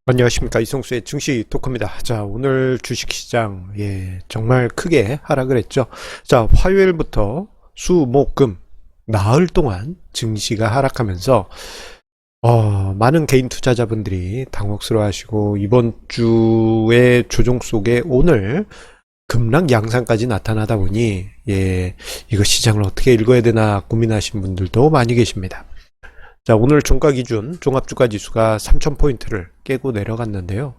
안녕하십니까, 이성수의 증시 토크입니다. 자, 오늘 주식시장 정말 크게 하락을 했죠. 자, 화요일부터 수, 목, 금 나흘 동안 증시가 하락하면서 많은 개인 투자자분들이 당혹스러워하시고 이번 주의 조정 속에 오늘 급락 양상까지 나타나다 보니 이거 시장을 어떻게 읽어야 되나 고민하신 분들도 많이 계십니다. 자, 오늘 종가 기준 종합주가 지수가 3000포인트를 깨고 내려갔는데요.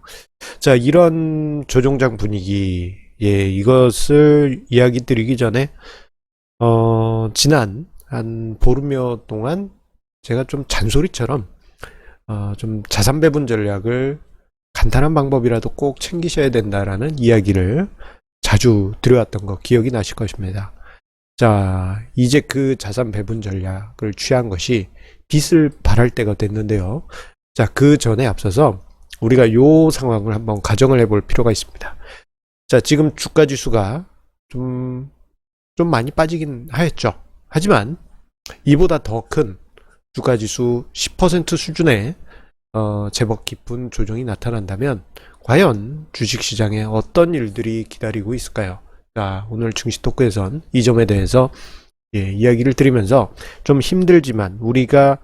자, 이런 조종장 분위기, 이것을 이야기 드리기 전에, 지난 한 보름여 동안 제가 좀 잔소리처럼, 좀 자산 배분 전략을 간단한 방법이라도 꼭 챙기셔야 된다라는 이야기를 자주 드려왔던 거 기억이 나실 것입니다. 자, 이제 그 자산 배분 전략을 취한 것이 빛을 발할 때가 됐는데요. 자, 그 전에 앞서서 우리가 요 상황을 한번 가정을 해볼 필요가 있습니다. 자, 지금 주가 지수가 좀 많이 빠지긴 하였죠. 하지만 이보다 더 큰 주가 지수 10% 수준의 제법 깊은 조정이 나타난다면 과연 주식시장에 어떤 일들이 기다리고 있을까요? 자, 오늘 증시 토크에선 이 점에 대해서 이야기를 드리면서 좀 힘들지만 우리가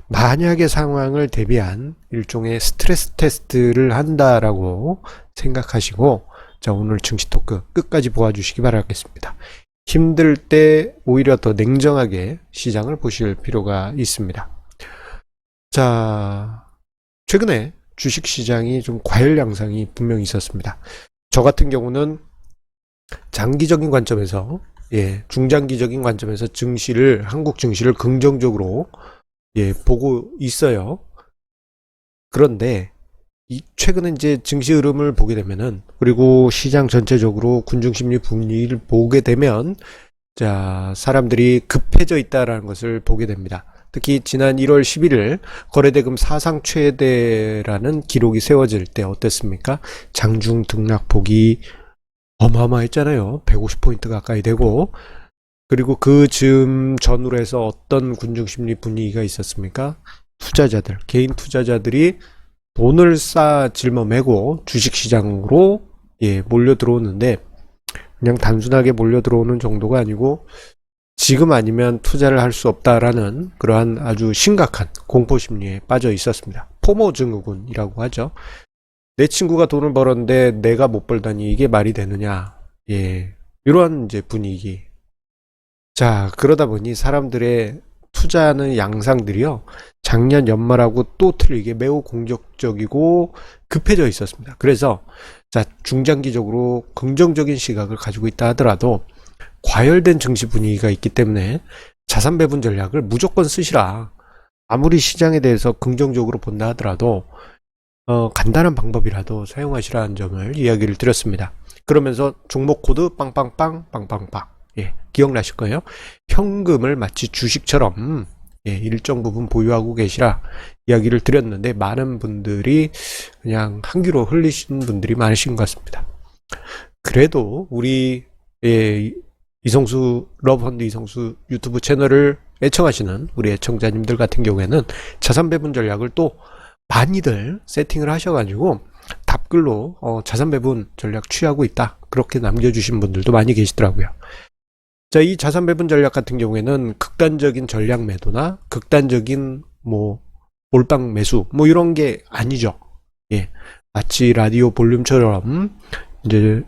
만약의 상황을 대비한 일종의 스트레스 테스트를 한다라고 생각하시고, 자, 오늘 증시 토크 끝까지 보아주시기 바라겠습니다. 힘들 때 오히려 더 냉정하게 시장을 보실 필요가 있습니다. 자, 최근에 주식시장이 좀 과열 양상이 분명히 있었습니다. 저 같은 경우는 장기적인 관점에서 중장기적인 관점에서 한국 증시를 긍정적으로 보고 있어요. 그런데 최근에 이제 증시 흐름을 보게 되면은, 그리고 시장 전체적으로 군중심리 분위기를 보게 되면, 자, 사람들이 급해져 있다라는 것을 보게 됩니다. 특히 지난 1월 11일 거래대금 사상 최대라는 기록이 세워질 때 어땠습니까? 장중 등락폭이 어마어마했잖아요. 150포인트 가까이 되고, 그리고 그 즈음 전후로 해서 어떤 군중심리 분위기가 있었습니까? 투자자들, 개인 투자자들이 돈을 짊어매고 주식시장으로 몰려 들어오는데, 그냥 단순하게 몰려 들어오는 정도가 아니고 지금 아니면 투자를 할 수 없다라는 그러한 아주 심각한 공포심리에 빠져 있었습니다. 포모 증후군이라고 하죠. 내 친구가 돈을 벌었는데 내가 못 벌다니 이게 말이 되느냐. 이러한 이제 분위기. 자, 그러다 보니 사람들의 투자하는 양상들이요, 작년 연말하고 또 틀리게 매우 공격적이고 급해져 있었습니다. 그래서 자, 중장기적으로 긍정적인 시각을 가지고 있다 하더라도 과열된 증시 분위기가 있기 때문에 자산 배분 전략을 무조건 쓰시라. 아무리 시장에 대해서 긍정적으로 본다 하더라도 간단한 방법이라도 사용하시라는 점을 이야기를 드렸습니다. 그러면서 종목 코드 빵빵빵 빵빵빵, 기억나실 거예요. 현금을 마치 주식처럼 일정 부분 보유하고 계시라 이야기를 드렸는데, 많은 분들이 그냥 한 귀로 흘리신 분들이 많으신 것 같습니다. 그래도 우리 이성수 러브펀드 이성수 유튜브 채널을 애청하시는 우리 애청자님들 같은 경우에는 자산 배분 전략을 또 많이들 세팅을 하셔가지고 답글로 자산 배분 전략 취하고 있다, 그렇게 남겨주신 분들도 많이 계시더라고요. 자, 이 자산 배분 전략 같은 경우에는 극단적인 전략 매도나 극단적인 몰빵 매수 이런 게 아니죠. 마치 라디오 볼륨처럼 이제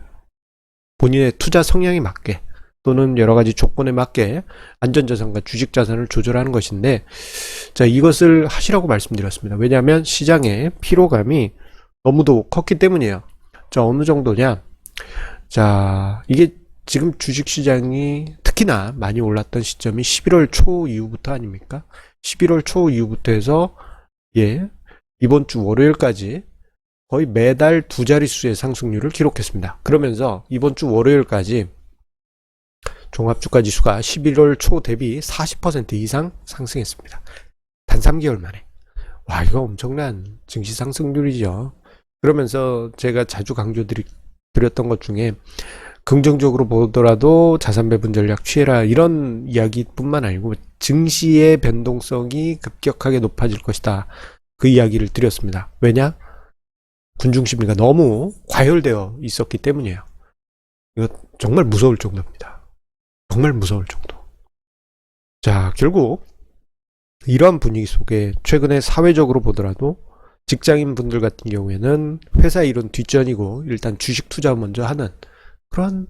본인의 투자 성향에 맞게 또는 여러 가지 조건에 맞게 안전자산과 주식자산을 조절하는 것인데, 자, 이것을 하시라고 말씀드렸습니다. 왜냐하면 시장의 피로감이 너무도 컸기 때문이에요. 자, 어느 정도냐. 자, 이게 지금 주식시장이 특히나 많이 올랐던 시점이 11월 초 이후부터 아닙니까? 11월 초 이후부터 해서 이번 주 월요일까지 거의 매달 두 자릿수의 상승률을 기록했습니다. 그러면서 이번 주 월요일까지 종합주가 지수가 11월 초 대비 40% 이상 상승했습니다. 단 3개월 만에. 와, 이거 엄청난 증시 상승률이죠. 그러면서 제가 자주 강조드렸던 것 중에 긍정적으로 보더라도 자산 배분 전략 취해라, 이런 이야기뿐만 아니고 증시의 변동성이 급격하게 높아질 것이다, 그 이야기를 드렸습니다. 왜냐? 군중 심리가 너무 과열되어 있었기 때문이에요. 이거 정말 무서울 정도입니다. 정말 무서울 정도. 자, 결국 이러한 분위기 속에 최근에 사회적으로 보더라도 직장인 분들 같은 경우에는 회사 일은 뒷전이고 일단 주식 투자 먼저 하는 그런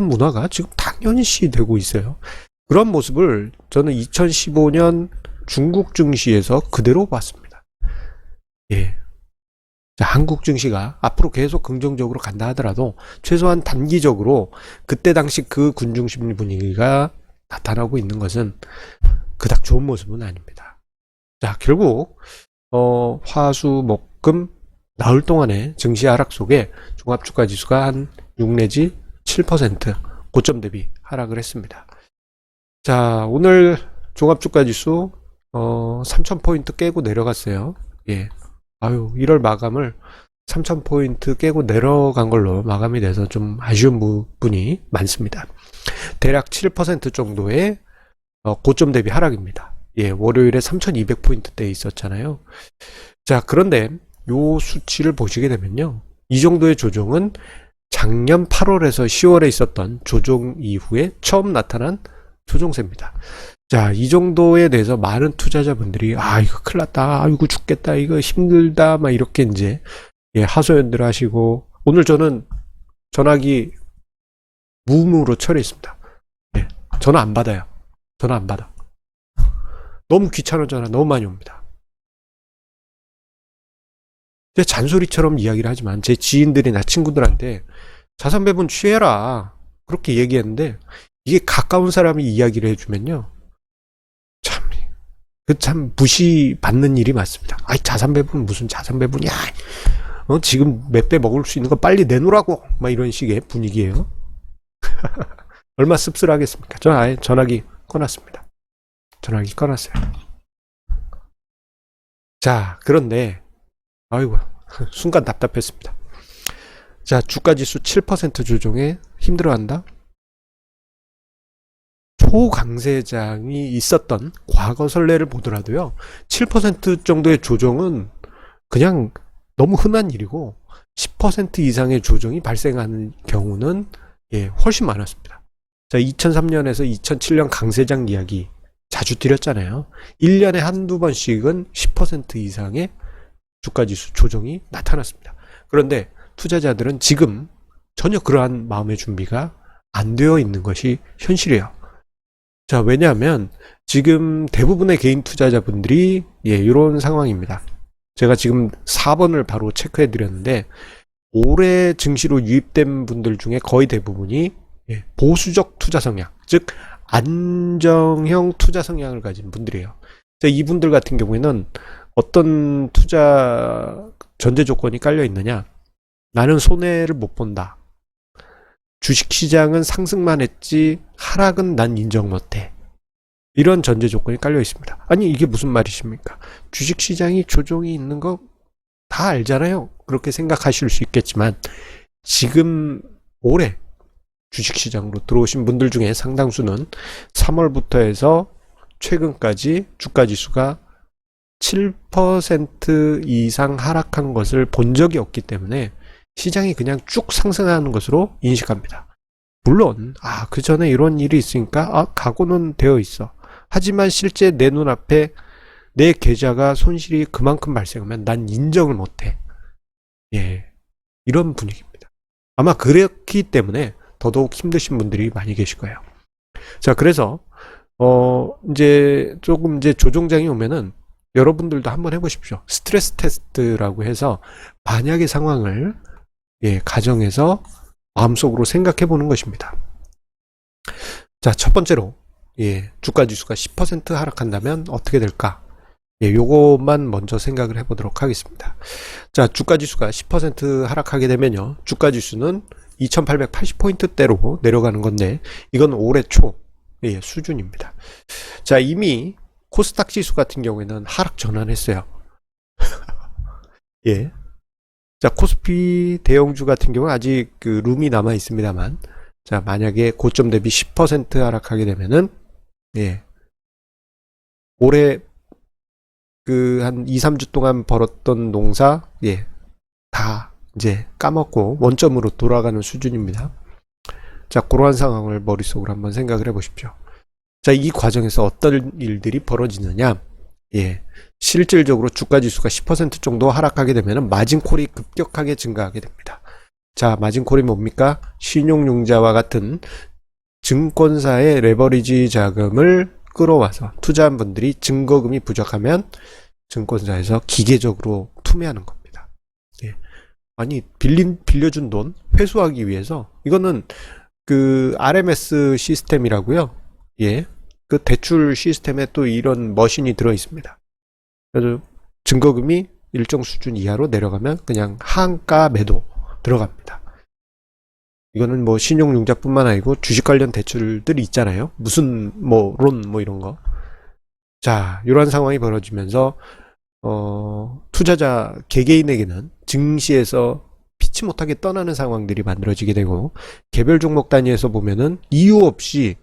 문화가 지금 당연히 되고 있어요. 그런 모습을 저는 2015년 중국 증시에서 그대로 봤습니다. 예. 자, 한국 증시가 앞으로 계속 긍정적으로 간다 하더라도 최소한 단기적으로 그때 당시 그 군중심리 분위기가 나타나고 있는 것은 그닥 좋은 모습은 아닙니다. 자, 결국 화수목금 나흘 동안의 증시 하락 속에 종합주가지수가 한 6 내지 7% 고점 대비 하락을 했습니다. 자, 오늘 종합주가지수 3000포인트 깨고 내려갔어요. 예. 아유, 1월 마감을 3000포인트 깨고 내려간 걸로 마감이 돼서 좀 아쉬운 부분이 많습니다. 대략 7% 정도의 고점 대비 하락입니다. 예, 월요일에 3200포인트대에 있었잖아요. 자, 그런데 요 수치를 보시게 되면요. 이 정도의 조정은 작년 8월에서 10월에 있었던 조정 이후에 처음 나타난 조정세입니다. 자, 이 정도에 대해서 많은 투자자분들이 이거 큰일 났다. 이거 죽겠다. 이거 힘들다. 막 이렇게 이제 하소연들 하시고 오늘 저는 전화기 무음으로 처리했습니다. 예, 전화 안 받아요. 전화 안 받아. 너무 귀찮은 전화 너무 많이 옵니다. 제 잔소리처럼 이야기를 하지만 제 지인들이나 친구들한테 자산 배분 취해라 그렇게 얘기했는데 이게 가까운 사람이 이야기를 해주면요 참 무시받는 일이 많습니다. 자산 배분 무슨 자산 배분이야. 지금 몇 배 먹을 수 있는 거 빨리 내놓으라고 막 이런 식의 분위기예요. 얼마 씁쓸하겠습니까? 저는 아예 전화기 꺼놨습니다. 전화기 꺼놨어요. 자, 그런데 아이고 순간 답답했습니다. 자, 주가지수 7% 조정에 힘들어한다? 초강세장이 있었던 과거 선례를 보더라도요 7% 정도의 조정은 그냥 너무 흔한 일이고 10% 이상의 조정이 발생하는 경우는 훨씬 많았습니다. 자, 2003년에서 2007년 강세장 이야기 자주 드렸잖아요. 1년에 한두 번씩은 10% 이상의 주가지수 조정이 나타났습니다. 그런데 투자자들은 지금 전혀 그러한 마음의 준비가 안 되어 있는 것이 현실이에요. 자, 왜냐하면 지금 대부분의 개인 투자자분들이 이런 상황입니다. 제가 지금 4번을 바로 체크해 드렸는데 올해 증시로 유입된 분들 중에 거의 대부분이 보수적 투자 성향, 즉 안정형 투자 성향을 가진 분들이에요. 이분들 같은 경우에는 어떤 투자 전제 조건이 깔려 있느냐? 나는 손해를 못 본다. 주식시장은 상승만 했지 하락은 난 인정 못해. 이런 전제 조건이 깔려 있습니다. 아니 이게 무슨 말이십니까? 주식시장이 조정이 있는 거 다 알잖아요. 그렇게 생각하실 수 있겠지만 지금 올해 주식시장으로 들어오신 분들 중에 상당수는 3월부터 해서 최근까지 주가지수가 7% 이상 하락한 것을 본 적이 없기 때문에 시장이 그냥 쭉 상승하는 것으로 인식합니다. 물론 그 전에 이런 일이 있으니까 각오는 되어 있어. 하지만 실제 내 눈앞에 내 계좌가 손실이 그만큼 발생하면 난 인정을 못해. 이런 분위기입니다. 아마 그렇기 때문에 더더욱 힘드신 분들이 많이 계실 거예요. 자, 그래서 이제 조금 조정장이 오면은 여러분들도 한번 해보십시오. 스트레스 테스트라고 해서 만약의 상황을 가정해서 마음속으로 생각해 보는 것입니다. 자, 첫 번째로 주가 지수가 10% 하락한다면 어떻게 될까? 요것만 먼저 생각을 해 보도록 하겠습니다. 자, 주가 지수가 10% 하락하게 되면요. 주가 지수는 2880포인트대로 내려가는 건데 이건 올해 초 수준입니다. 자, 이미 코스닥 지수 같은 경우에는 하락 전환했어요. 자, 코스피 대형주 같은 경우는 아직 룸이 남아 있습니다만, 자, 만약에 고점 대비 10% 하락하게 되면은, 올해 한 2, 3주 동안 벌었던 농사, 다 이제 까먹고 원점으로 돌아가는 수준입니다. 자, 그러한 상황을 머릿속으로 한번 생각을 해 보십시오. 자, 이 과정에서 어떤 일들이 벌어지느냐? 예. 실질적으로 주가 지수가 10% 정도 하락하게 되면 마진콜이 급격하게 증가하게 됩니다. 자, 마진콜이 뭡니까? 신용융자와 같은 증권사의 레버리지 자금을 끌어와서 투자한 분들이 증거금이 부족하면 증권사에서 기계적으로 투매하는 겁니다. 예. 아니, 빌려준 돈 회수하기 위해서, 이거는 그 RMS 시스템이라고요. 예. 그 대출 시스템에 또 이런 머신이 들어 있습니다. 그래서 증거금이 일정 수준 이하로 내려가면 그냥 하한가 매도 들어갑니다. 이거는 뭐 신용융자뿐만 아니고 주식 관련 대출들이 있잖아요. 무슨 뭐 론 뭐 이런 거. 자, 이러한 상황이 벌어지면서 투자자 개개인에게는 증시에서 피치 못하게 떠나는 상황들이 만들어지게 되고, 개별 종목 단위에서 보면은 이유 없이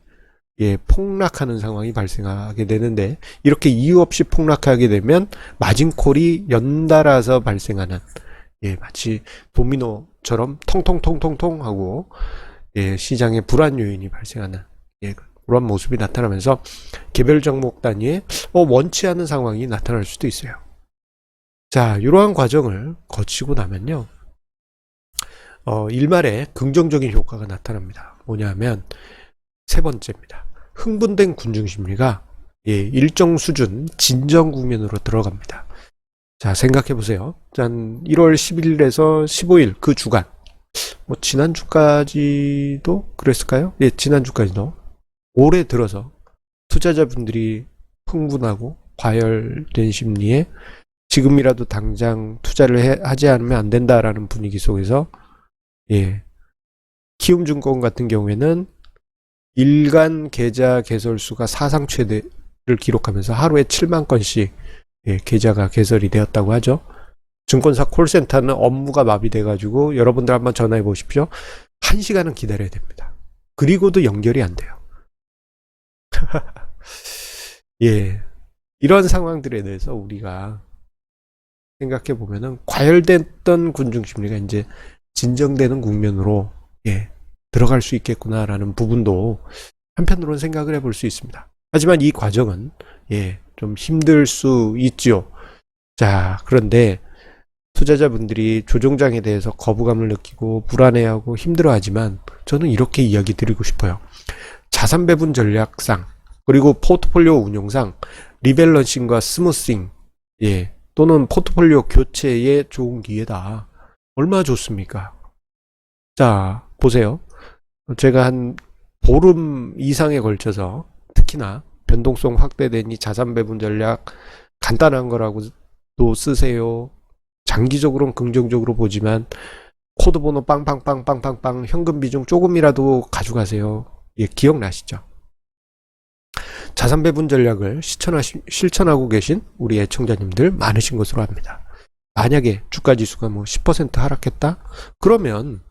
예, 폭락하는 상황이 발생하게 되는데, 이렇게 이유 없이 폭락하게 되면 마진콜이 연달아서 발생하는, 예, 마치 도미노처럼 통통통통통 하고, 예, 시장에 불안 요인이 발생하는, 예, 그런 모습이 나타나면서 개별 종목 단위에 원치 않은 상황이 나타날 수도 있어요. 자, 이러한 과정을 거치고 나면요, 일말에 긍정적인 효과가 나타납니다. 뭐냐면 세 번째입니다. 흥분된 군중심리가 예, 일정 수준 진정 국면으로 들어갑니다. 자, 생각해 보세요. 한 1월 11일에서 15일 그 주간, 뭐 지난주까지도 그랬을까요? 예, 지난주까지도 올해 들어서 투자자분들이 흥분하고 과열된 심리에 지금이라도 당장 투자를 하지 않으면 안 된다라는 분위기 속에서, 예, 키움증권 같은 경우에는 일간 계좌 개설수가 사상 최대를 기록하면서 하루에 7만 건씩 예, 계좌가 개설이 되었다고 하죠. 증권사 콜센터는 업무가 마비돼 가지고 여러분들 한번 전화해 보십시오. 1시간은 기다려야 됩니다. 그리고도 연결이 안 돼요. 예, 이런 상황들에 대해서 우리가 생각해 보면은 과열됐던 군중심리가 이제 진정되는 국면으로 예, 들어갈 수 있겠구나라는 부분도 한편으로는 생각을 해볼 수 있습니다. 하지만 이 과정은 예, 좀 힘들 수 있죠. 자, 그런데 투자자분들이 조정장에 대해서 거부감을 느끼고 불안해하고 힘들어하지만 저는 이렇게 이야기 드리고 싶어요. 자산 배분 전략상 그리고 포트폴리오 운용상 리밸런싱과 스무싱, 예, 또는 포트폴리오 교체의 좋은 기회다. 얼마나 좋습니까? 자, 보세요. 제가 한 보름 이상에 걸쳐서 특히나 변동성 확대된 이 자산 배분 전략 간단한 거라고도 쓰세요. 장기적으로는 긍정적으로 보지만 코드 번호 빵빵빵빵빵빵 현금 비중 조금이라도 가져가세요. 예, 기억나시죠? 자산 배분 전략을 실천하고 계신 우리 애청자님들 많으신 것으로 압니다. 만약에 주가 지수가 뭐 10% 하락했다? 그러면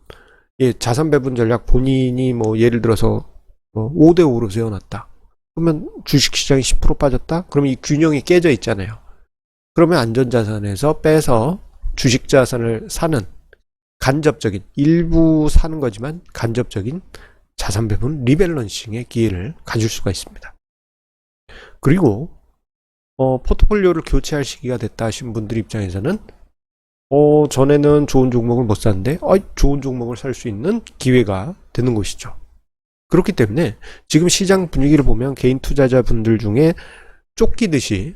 예, 자산 배분 전략 본인이 뭐 예를 들어서 뭐 5대5로 세워놨다. 그러면 주식시장이 10% 빠졌다? 그러면 이 균형이 깨져 있잖아요. 그러면 안전자산에서 빼서 주식자산을 사는 간접적인, 일부 사는 거지만 간접적인 자산 배분 리밸런싱의 기회를 가질 수가 있습니다. 그리고 포트폴리오를 교체할 시기가 됐다 하신 분들 입장에서는 전에는 좋은 종목을 못 샀는데 좋은 종목을 살 수 있는 기회가 되는 것이죠. 그렇기 때문에 지금 시장 분위기를 보면 개인 투자자분들 중에 쫓기듯이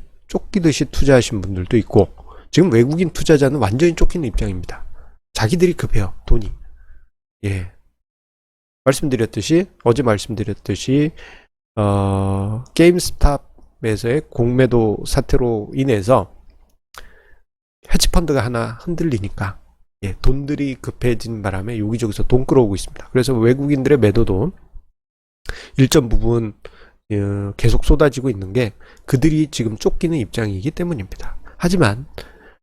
투자하신 분들도 있고, 지금 외국인 투자자는 완전히 쫓기는 입장입니다. 자기들이 급해요, 돈이. 예, 어제 말씀드렸듯이 게임스탑에서의 공매도 사태로 인해서 헤지펀드가 하나 흔들리니까 예, 돈들이 급해진 바람에 여기저기서 돈 끌어오고 있습니다. 그래서 외국인들의 매도도 일정 부분 계속 쏟아지고 있는 게 그들이 지금 쫓기는 입장이기 때문입니다. 하지만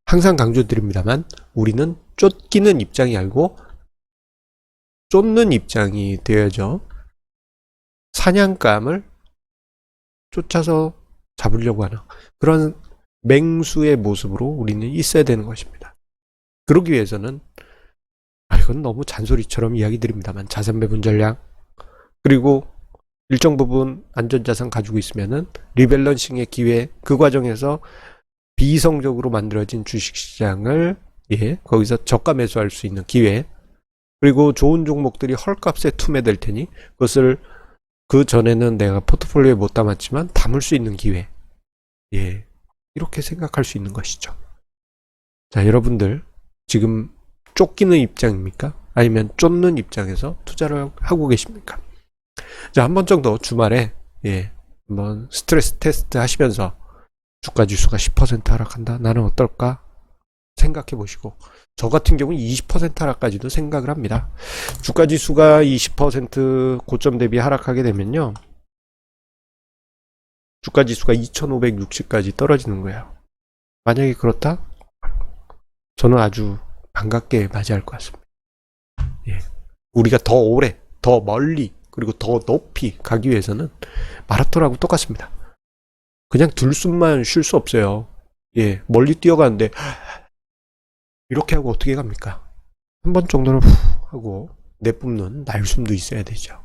항상 강조드립니다만 우리는 쫓기는 입장이 아니고 쫓는 입장이 되어야죠. 사냥감을 쫓아서 잡으려고 하는 그런 맹수의 모습으로 우리는 있어야 되는 것입니다. 그러기 위해서는 이건 너무 잔소리처럼 이야기 드립니다만 자산 배분 전략, 그리고 일정 부분 안전자산 가지고 있으면은 리밸런싱의 기회, 그 과정에서 비이성적으로 만들어진 주식시장을 거기서 저가 매수할 수 있는 기회, 그리고 좋은 종목들이 헐값에 투매될 테니 그것을 그 전에는 내가 포트폴리오에 못 담았지만 담을 수 있는 기회, 이렇게 생각할 수 있는 것이죠. 자, 여러분들 지금 쫓기는 입장입니까? 아니면 쫓는 입장에서 투자를 하고 계십니까? 자, 한 번 정도 주말에 한번 스트레스 테스트 하시면서 주가 지수가 10% 하락한다, 나는 어떨까 생각해 보시고, 저 같은 경우는 20% 하락까지도 생각을 합니다. 주가 지수가 20% 고점 대비 하락하게 되면요, 주가 지수가 2560까지 떨어지는 거예요. 만약에 그렇다? 저는 아주 반갑게 맞이할 것 같습니다. 우리가 더 오래, 더 멀리, 그리고 더 높이 가기 위해서는 마라톤하고 똑같습니다. 그냥 들숨만 쉴 수 없어요. 멀리 뛰어가는데 이렇게 하고 어떻게 갑니까? 한 번 정도는 후 하고 내뿜는 날숨도 있어야 되죠.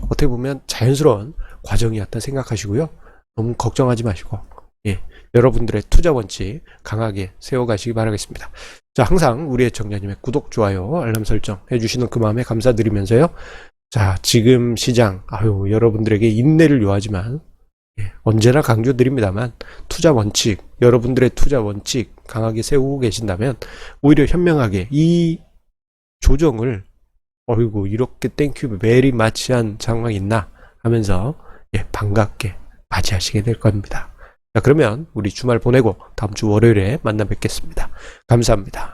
어떻게 보면 자연스러운 과정이었다 생각하시고요. 너무 걱정하지 마시고 여러분들의 투자 원칙 강하게 세워가시기 바라겠습니다. 자, 항상 우리 애청자님의 구독, 좋아요, 알람 설정 해주시는 그 마음에 감사드리면서요. 자, 지금 시장 여러분들에게 인내를 요하지만 언제나 강조드립니다만 투자 원칙, 여러분들의 투자 원칙 강하게 세우고 계신다면 오히려 현명하게 이 조정을 이렇게 땡큐 베리 마치한 상황이 있나 하면서 반갑게 맞이하시게 될 겁니다. 자, 그러면 우리 주말 보내고 다음 주 월요일에 만나 뵙겠습니다. 감사합니다.